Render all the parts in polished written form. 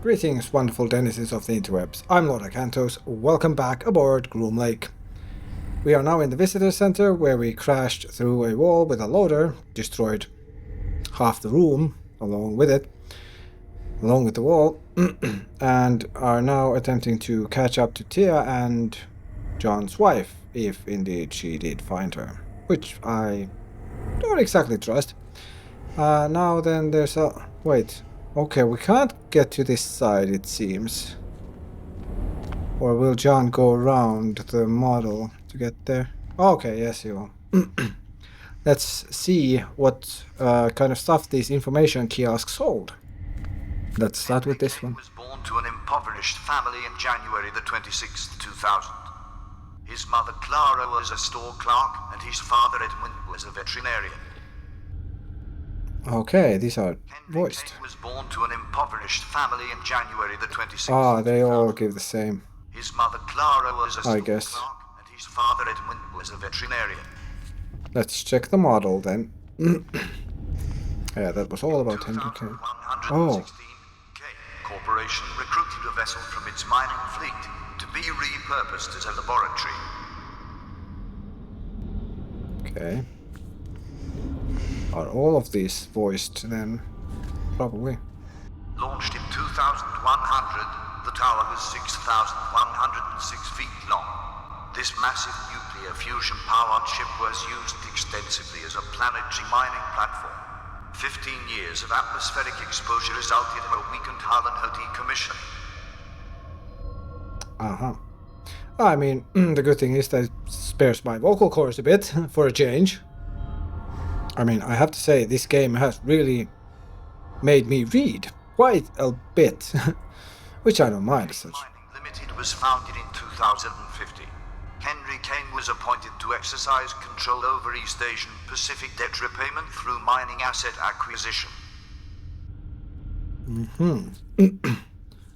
Greetings, wonderful denizens of the interwebs. I'm Lord Acanthos. Welcome back aboard Groom Lake. We are now in the visitor center where we crashed through a wall with a loader, destroyed half the room along with it, along with the wall, and are now attempting to catch up to Tia and John's wife, if indeed she did find her, which I don't exactly trust. Now then there's a... wait. Okay, we can't get to this side, it seems. Or will John go around the model to get there? Okay, yes, he will. Let's see what kind of stuff these information kiosks hold. Let's start with this one. Cayne was born to an impoverished family in January the 26th, 2000. His mother Clara was a store clerk, and his father Edmund was a veterinarian. Okay, these are voiced. Cayne was born to an impoverished family in January the 26th. Ah, they all give the same. His mother Clara was a store I guess. clerk, and his father Edmund was a veterinarian. Let's check the model then. Yeah, that was all about Henry Cayne. Oh. Cayne Corporation recruited a vessel from its mining fleet to be repurposed as a laboratory. Okay. Are all of these voiced then? Probably. Launched in 2100, the tower was 6,106 feet long. This massive nuclear fusion-powered ship was used extensively as a planetary mining platform. 15 years of atmospheric exposure resulted in a weakened hull and decommissioning. Uh-huh. I mean, the good thing is that it spares my vocal cords a bit, for a change. I mean, I have to say, this game has really made me read quite a bit, which I don't mind as such. Mining Limited was founded in 2050. Henry Cayne was appointed to exercise control over East Asian Pacific debt repayment through mining asset acquisition.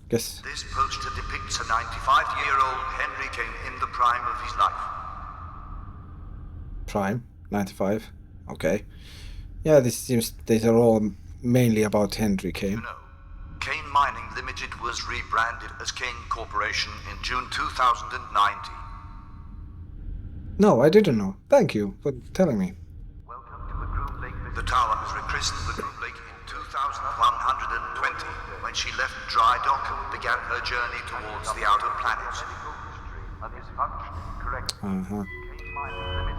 Guess. This poster depicts a 95-year-old Henry Cayne in the prime of his life. Prime, 95. Okay. Yeah, this seems these are all mainly about Henry Cayne. No. Cayne Mining Limited was rebranded as Cayne Corporation in June 2019. No, I didn't know. Thank you for telling me. Welcome to the Groom Lake. The tower was rechristened the Groom Lake in 2120 when she left dry dock and began her journey towards the outer planets.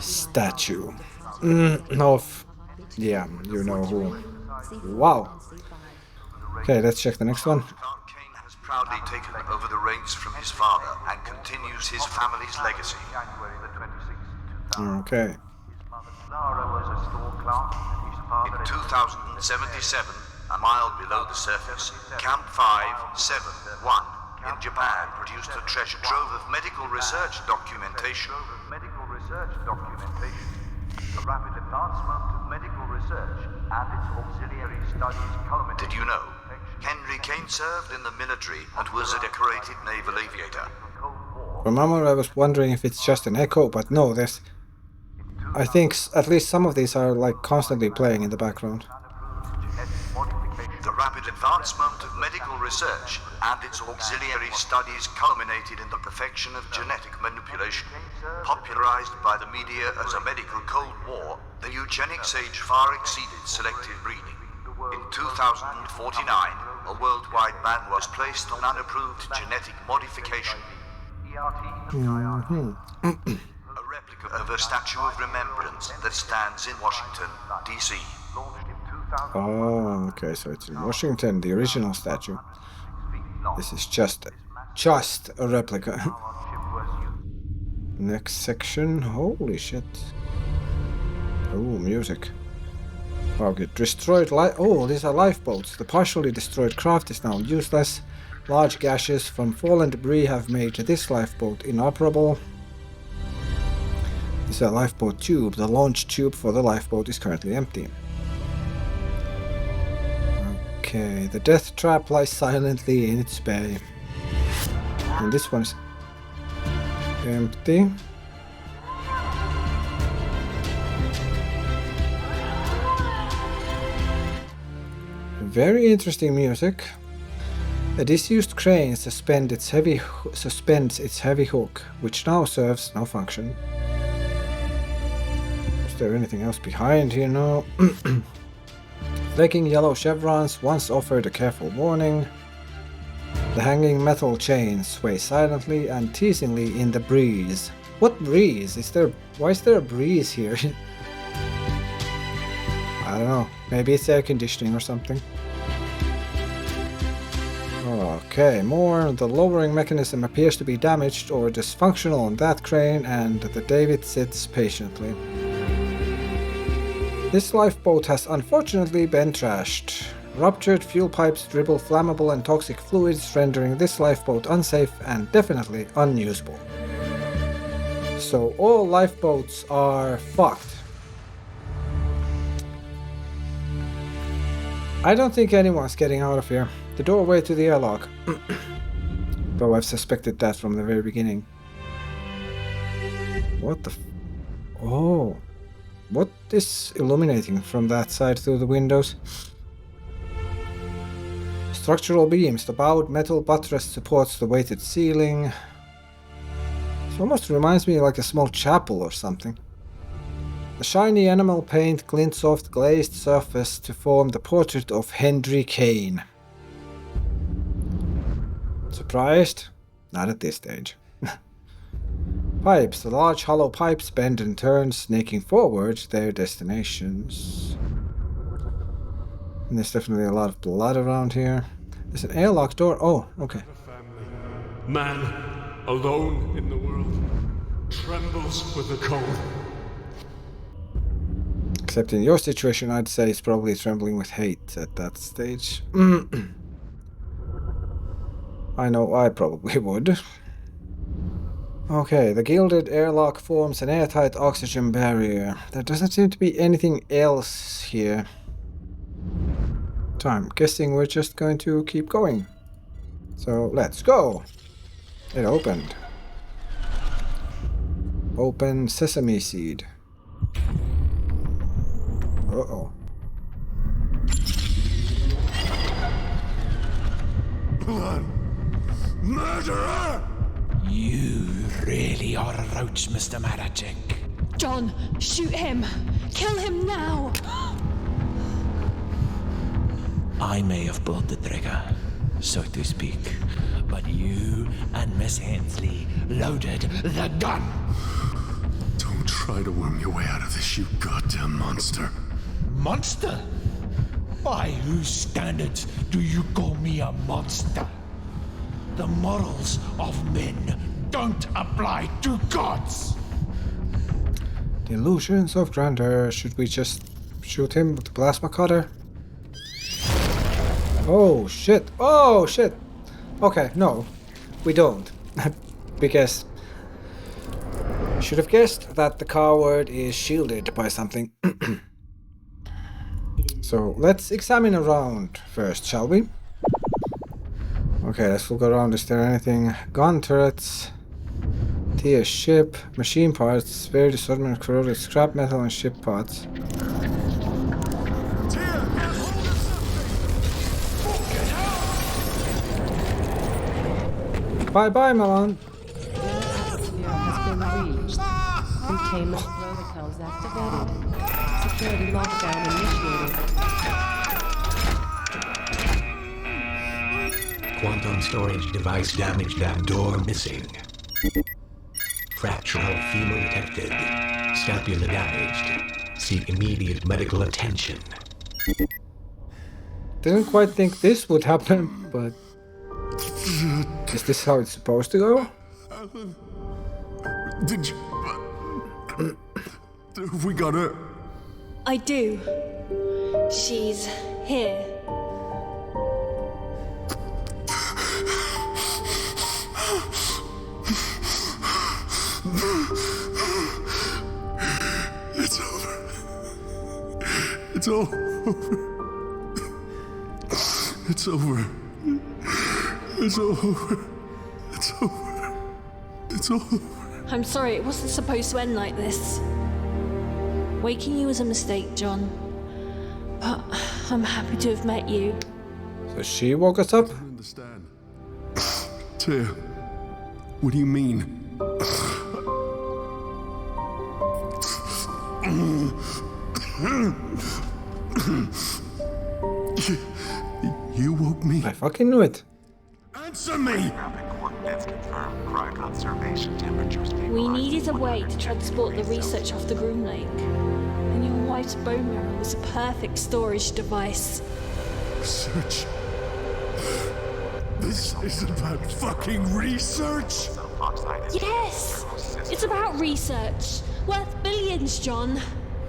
Statue. Of... yeah, you know who. Wow. Okay, let's check the next one. Cayne has proudly taken over the reins from his father and continues his family's legacy. Okay. In 2077, a mile below the surface, Camp 571 in Japan produced a treasure trove of medical research documentation. The rapid advancement of medical research and its auxiliary studies culminated. Did you know? Henry Cayne served in the military and was a decorated naval aviator. For a moment I was wondering if it's just an echo, but no, there's... I think at least some of these are like constantly playing in the background. The rapid advancement of medical research and its auxiliary studies culminated in the perfection of genetic manipulation. Popularized by the media as a medical Cold War, the eugenics age far exceeded selective breeding. In 2049, a worldwide ban was placed on unapproved genetic modification. A replica of a statue of remembrance that stands in Washington, D.C. Oh, okay, so it's in Washington, the original statue. This is just a replica. Next section, holy shit. Oh, music. Okay, destroyed oh, these are lifeboats. The partially destroyed craft is now useless. Large gashes from fallen debris have made this lifeboat inoperable. This is a lifeboat tube. The launch tube for the lifeboat is currently empty. Okay, the death trap lies silently in its bay. And this one's empty. Very interesting music. A disused crane suspends its heavy hook, which now serves no function. Is there anything else behind here? No. Flaking yellow chevrons once offered a careful warning. The hanging metal chains sway silently and teasingly in the breeze. What breeze? Why is there a breeze here? I don't know. Maybe it's air conditioning or something. Okay, more. The lowering mechanism appears to be damaged or dysfunctional on that crane, and the David sits patiently. This lifeboat has unfortunately been trashed. Ruptured fuel pipes dribble flammable and toxic fluids, rendering this lifeboat unsafe and definitely unusable. So all lifeboats are fucked. I don't think anyone's getting out of here. The doorway to the airlock. Though I've suspected that from the very beginning. What the Oh. What is illuminating from that side through the windows? Structural beams. The bowed metal buttress supports the weighted ceiling. It almost reminds me of like a small chapel or something. The shiny enamel paint glints off the glazed surface to form the portrait of Henry Cayne. Surprised? Not at this stage. Pipes. The large hollow pipes bend and turn, snaking forward their destinations. And there's definitely a lot of blood around here. There's an airlock door. Oh, okay. Man, alone in the world, trembles with the cold. Except in your situation, I'd say it's probably trembling with hate at that stage. I know I probably would. Okay, the gilded airlock forms an airtight oxygen barrier. There doesn't seem to be anything else here. So I'm guessing we're just going to keep going. So let's go. It opened. Open sesame seed. Uh-oh. Blood! Murderer! You really are a roach, Mr. Maracek. John, shoot him! Kill him now! I may have pulled the trigger, so to speak, but you and Miss Hensley loaded the gun. Don't try to worm your way out of this, you goddamn monster. Monster? By whose standards do you call me a monster? The morals of men don't apply to gods! Delusions of grandeur. Should we just shoot him with the plasma cutter? Oh shit! Oh shit! Okay, no, we don't. Because I should have guessed that the coward is shielded by something. So let's examine around first, shall we? Okay, let's look around. Is there anything? Gun turrets, TS ship, machine parts, very disarmament, corroded scrap metal, and ship parts. Bye bye, Milan. The atmosphere has been breached. Containment protocols activated. Security lockdown initiated. Quantum storage device damaged and door missing. Fracture of femur detected. Scapula damaged. Seek immediate medical attention. Didn't quite think this would happen, but is this how it's supposed to go? Did you... Have we got her? I do. She's here. It's over. It's all over. It's over. It's over. It's over. It's over. I'm sorry, it wasn't supposed to end like this. Waking you was a mistake, John. But I'm happy to have met you. So she woke us up? I understand. Tear, what do you mean? You woke me. I fucking knew it. Answer me! We needed a way to transport the research off the Groom Lake. And your wife's bone marrow was a perfect storage device. Research? This is about fucking research? Yes! It's about research. Worth billions, John.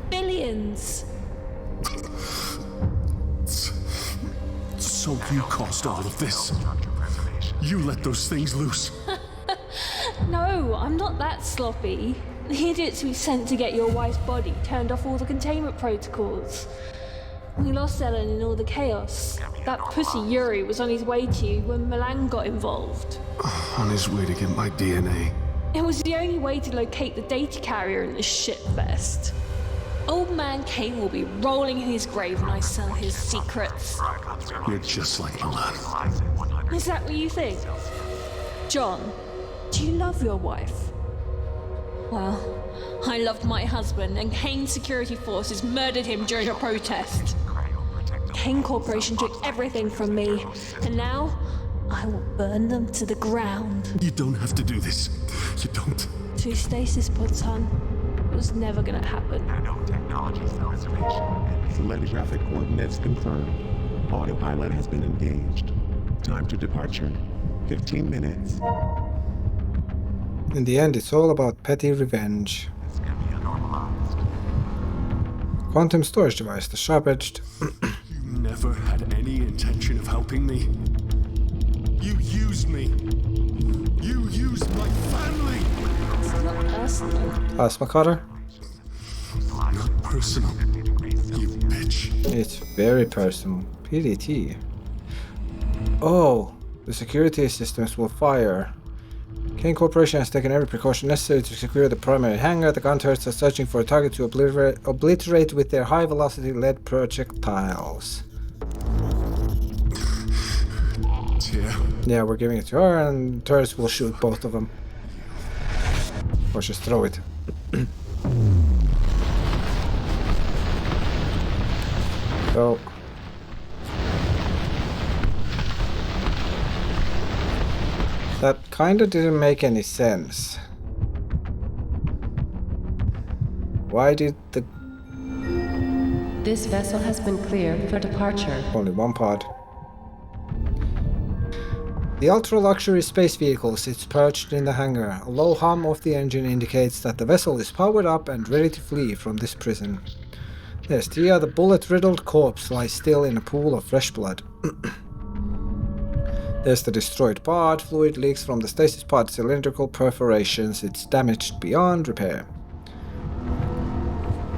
Billions. So you caused all of this? You let those things loose? No, I'm not that sloppy. The idiots we sent to get your wife's body turned off all the containment protocols. We lost Ellen in all the chaos. That pussy Yuri was on his way to you when Milan got involved. On his way to get my DNA. It was the only way to locate the data carrier in this shitfest. Old man Cayne will be rolling in his grave when I sell his secrets. You're just like Milan. Is that what you think? John, do you love your wife? Well, I loved my husband, and Cayne's security forces murdered him during a protest. Cayne Corporation took everything from me, and now I will burn them to the ground. You don't have to do this. You don't. Two stasis pods, hon. It was never gonna happen. Telegraphic coordinates confirmed. Autopilot has been engaged. Time to departure. 15 minutes. In the end, it's all about petty revenge. Quantum storage device, the sharp-edged. You never had any intention of helping me. You used me. You used my family. It's not personal. Plasma cutter. Not personal. You bitch. It's very personal. PDT. Oh, the security systems will fire. Cayne Corporation has taken every precaution necessary to secure the primary hangar. The gun turrets are searching for a target to obliterate with their high-velocity lead projectiles. Yeah, we're giving it to her, and turrets will shoot both of them. Or just throw it. So. That kinda didn't make any sense. Why did the... This vessel has been cleared for departure. Only one pod. The ultra-luxury space vehicle sits perched in the hangar. A low hum of the engine indicates that the vessel is powered up and ready to flee from this prison. There's Tia, the bullet-riddled corpse, lies still in a pool of fresh blood. There's the destroyed pod. Fluid leaks from the stasis pod cylindrical perforations. It's damaged beyond repair.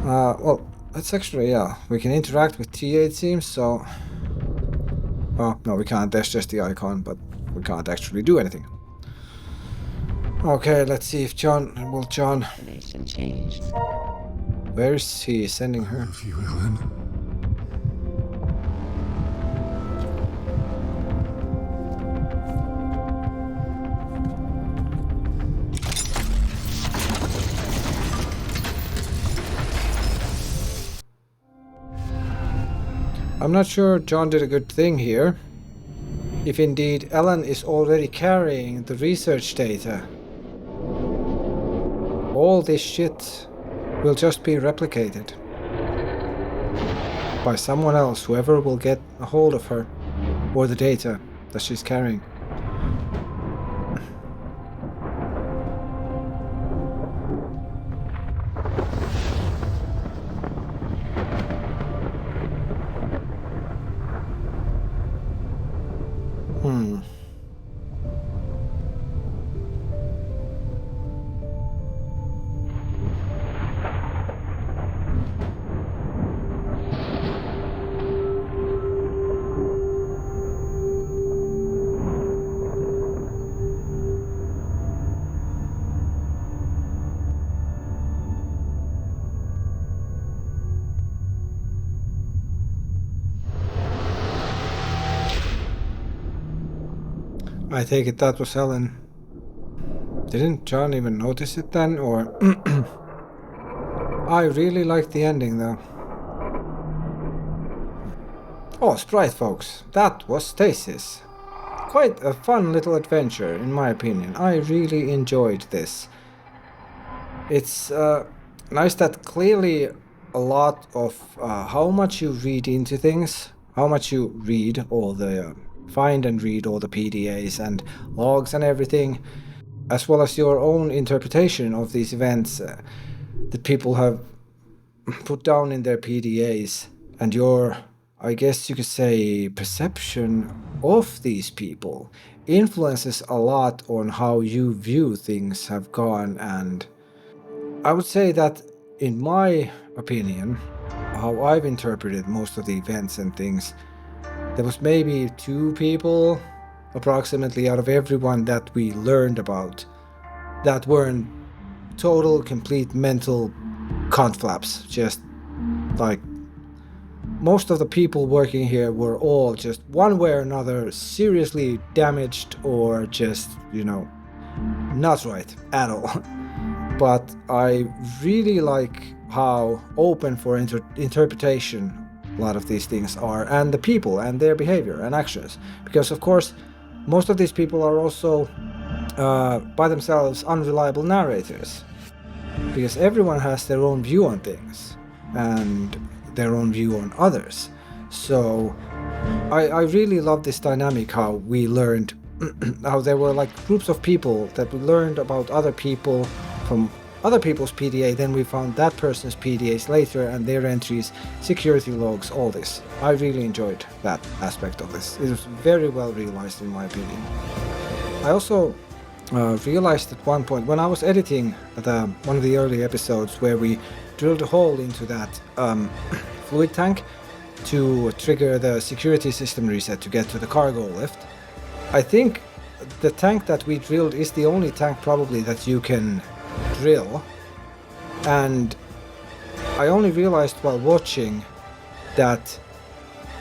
Well, that's actually, yeah. We can interact with Tia, it seems, so... Oh, no, we can't. There's just the icon, but we can't actually do anything. Okay, let's see if John... Will John... Destination changed. Where is he sending her? Love you, Ellen. I'm not sure John did a good thing here. If indeed Ellen is already carrying the research data, all this shit will just be replicated by someone else, whoever will get a hold of her or the data that she's carrying. I take it that was Helen. Didn't John even notice it then, or... I really liked the ending though. Oh, Sprite folks, that was Stasis. Quite a fun little adventure, in my opinion. I really enjoyed this. It's nice that clearly a lot of how much you read into things, how much you read all the... find and read all the PDAs and logs and everything, as well as your own interpretation of these events that people have put down in their PDAs, and your, I guess you could say, perception of these people influences a lot on how you view things have gone. And I would say that, in my opinion, how I've interpreted most of the events and things, there was maybe 2 people, approximately, out of everyone that we learned about, that weren't total, complete mental conflaps. Just like, most of the people working here were all just one way or another seriously damaged, or just, you know, not right at all. But I really like how open for interpretation a lot of these things are, and the people and their behavior and actions, because of course most of these people are also by themselves unreliable narrators, because everyone has their own view on things and their own view on others. So I really love this dynamic, how we learned how there were like groups of people that we learned about other people from other people's PDA, then we found that person's PDAs later and their entries, security logs, all this. I really enjoyed that aspect of this. It was very well realized in my opinion. I also realized at one point when I was editing one of the early episodes where we drilled a hole into that fluid tank to trigger the security system reset to get to the cargo lift. I think the tank that we drilled is the only tank probably that you can drill, and I only realized while watching that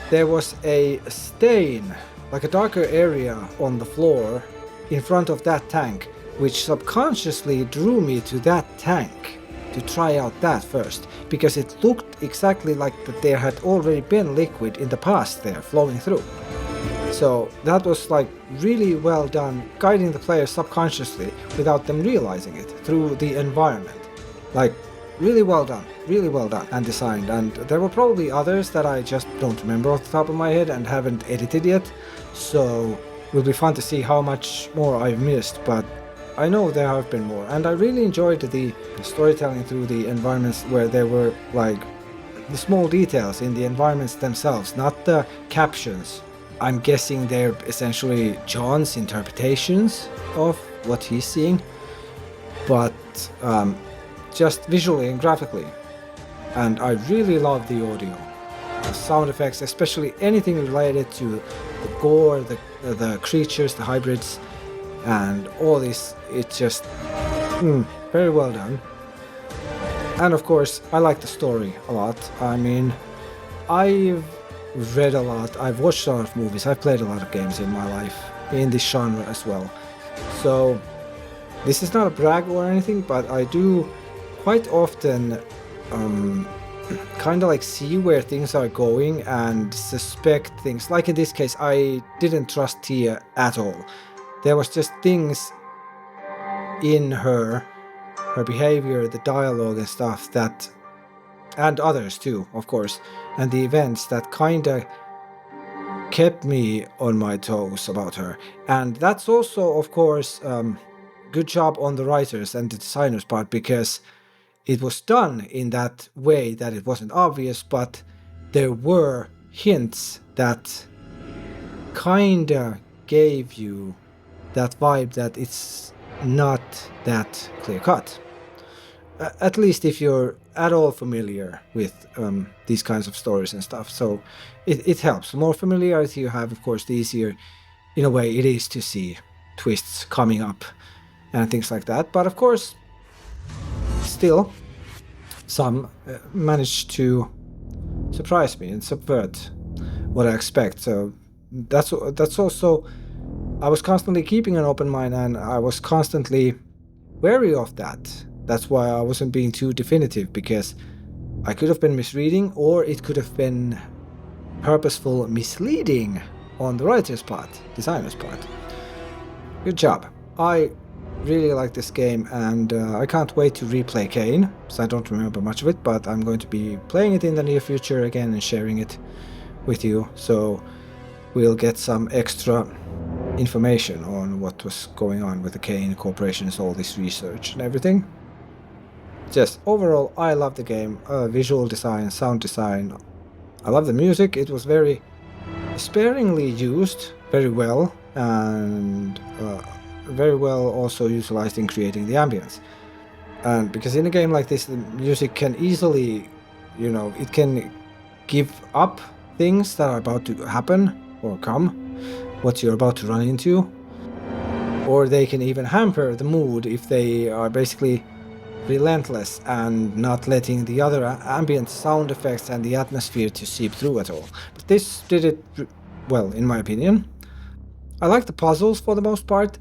there was a stain, like a darker area on the floor in front of that tank, which subconsciously drew me to that tank to try out that first, because it looked exactly like that there had already been liquid in the past there flowing through. So that was like really well done, guiding the player subconsciously without them realizing it through the environment. Like, really well done and designed. And there were probably others that I just don't remember off the top of my head and haven't edited yet, so it will be fun to see how much more I've missed, but I know there have been more. And I really enjoyed the storytelling through the environments, where there were like the small details in the environments themselves, not the captions. I'm guessing they're essentially John's interpretations of what he's seeing, but just visually and graphically. And I really love the audio, the sound effects, especially anything related to the gore, the creatures, the hybrids, and all this. It's just very well done. And of course, I like the story a lot. I mean, I've read a lot, I've watched a lot of movies, I've played a lot of games in my life in this genre as well. So this is not a brag or anything, but I do quite often kind of like see where things are going and suspect things. Like in this case, I didn't trust Tia at all. There was just things in her behavior, the dialogue and stuff that, and others too, of course, and the events that kinda kept me on my toes about her. And that's also, of course, good job on the writers and the designers part, because it was done in that way that it wasn't obvious, but there were hints that kinda gave you that vibe that it's not that clear cut. At least if you're at all familiar with these kinds of stories and stuff. So it helps. The more familiarity you have, of course, the easier in a way it is to see twists coming up and things like that. But of course, still, some manage to surprise me and subvert what I expect. So that's also I was constantly keeping an open mind, and I was constantly wary of that. That's why I wasn't being too definitive, because I could have been misreading, or it could have been purposeful misleading on the writer's part, designer's part. Good job. I really like this game, and I can't wait to replay Cayne, because I don't remember much of it, but I'm going to be playing it in the near future again and sharing it with you, so we'll get some extra information on what was going on with the Cayne Corporation's all this research and everything. Just overall, I love the game. Visual design, sound design. I love the music. It was very sparingly used, very well, and very well also utilized in creating the ambience. And because in a game like this, the music can easily, you know, it can give up things that are about to happen or come, what you're about to run into, or they can even hamper the mood if they are basically relentless and not letting the other ambient sound effects and the atmosphere to seep through at all. But this did it well, in my opinion. I like the puzzles for the most part.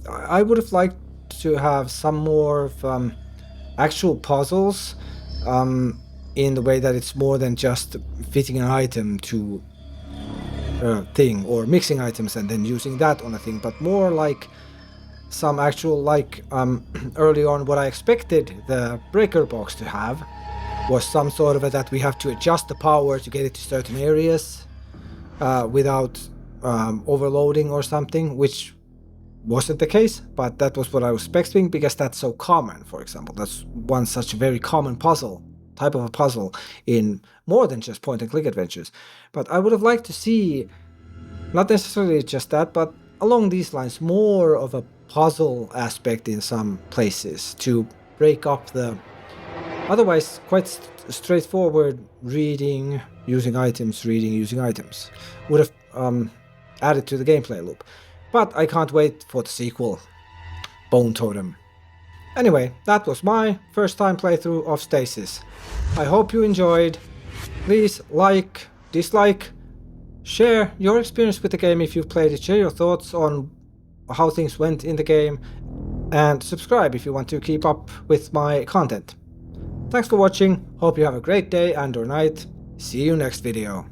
I would have liked to have some more of actual puzzles in the way that it's more than just fitting an item to a thing, or mixing items and then using that on a thing, but more like some actual, like early on what I expected the breaker box to have was some sort of that we have to adjust the power to get it to certain areas without overloading or something, which wasn't the case, but that was what I was expecting, because that's so common. For example, that's one such very common puzzle, type of a puzzle in more than just point and click adventures. But I would have liked to see, not necessarily just that, but along these lines, more of a puzzle aspect in some places to break up the otherwise quite straightforward reading, using items, reading, using items. Would have added to the gameplay loop. But I can't wait for the sequel, Bone Totem. Anyway, that was my first time playthrough of Stasis. I hope you enjoyed. Please like, dislike, share your experience with the game if you've played it, share your thoughts on how things went in the game, and subscribe if you want to keep up with my content. Thanks for watching, hope you have a great day and or night. See you next video.